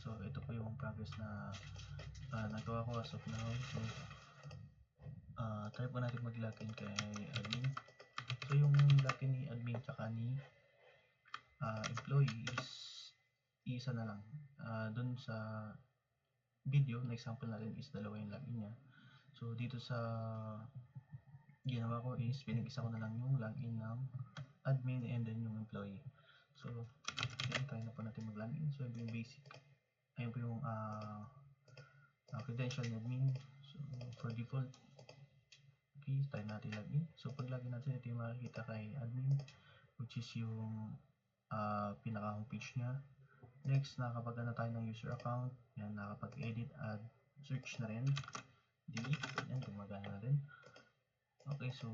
So ito po yung progress na nagawa ko as of now. So try po natin mag-login kay admin. So yung login ni admin tsaka ni employee is isa na lang. Dun sa video na example natin is dalawa yung login niya. So dito sa ginawa ko is pinag-isa ko na lang yung login ng admin and then yung employee. So yan, try na po natin mag-login. So ito yung basic. Ayun po yung credential ni admin. So for default, okay, try natin login. So pag login natin, ito yung makikita kay admin, which is yung pinaka homepage niya. Next, nakakapag-ano tayo ng user account. Yan, nakakapag-edit, add, search na rin, delete. Yan, gumagana na rin. Okay, so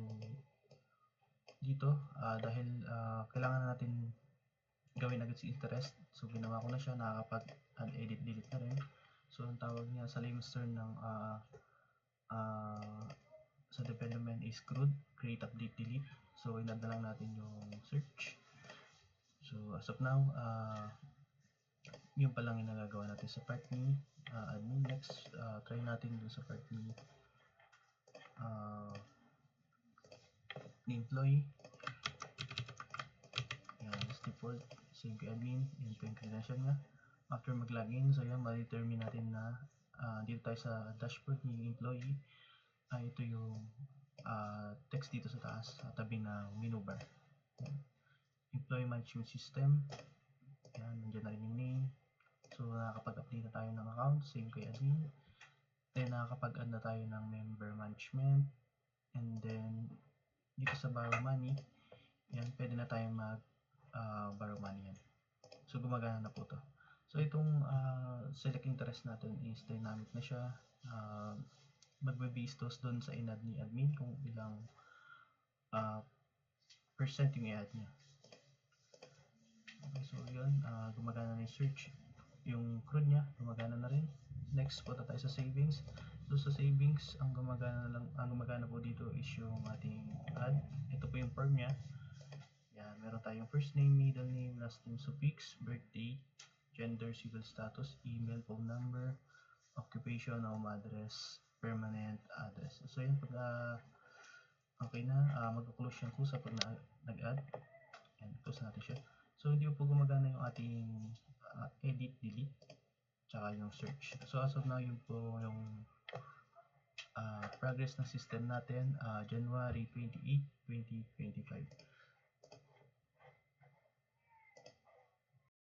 dito, dahil kailangan natin gawin agad si interest, so ginawa ko na siya, nakakapag-add, edit, delete na rin. So ang tawag niya sa layman's term ng sa development is CRUD, create, update, delete. So in-add na lang natin yung search. So as of now, yun pa lang yung nagagawa natin sa part ni admin. Next, try natin dun sa part ni employee. Yan, as default, same kay admin. Yan po yung credential niya. After mag-login, so yan, ma-determine natin na dito tayo sa dashboard ni employee. Ito yung text dito sa taas, sa tabi ng menu bar. Yan. Employee management system. Yan, nandiyan na rin yung name. So nakakapag-update na tayo ng account, same kay admin. Then nakakapag-add na tayo ng member management. And then dito sa borrow money, yan, pwede na tayo mag-borrow money yan. So gumagana na po to. So itong select interest natin is dynamic na siya. Magbe-base doon sa in-add ni admin kung ilang percent yung i-add niya. Okay, so yun, gumagana na yung search. Yung CRUD niya, gumagana na rin. Next, punta tayo sa savings. So sa savings, ang gumagana po dito is yung ating add. Ito po yung form niya. Yan, meron tayong first name, middle name, last name, suffix, birthday, gender, civil status, email, phone number, occupation, home address, permanent address. So yun, pag okay na, mag-close yung kusa pag nag-add. Yan, close natin siya. So hindi po gumagana yung ating edit, delete, tsaka yung search. So as of now, yun po yung progress ng system natin, January 28, 2025.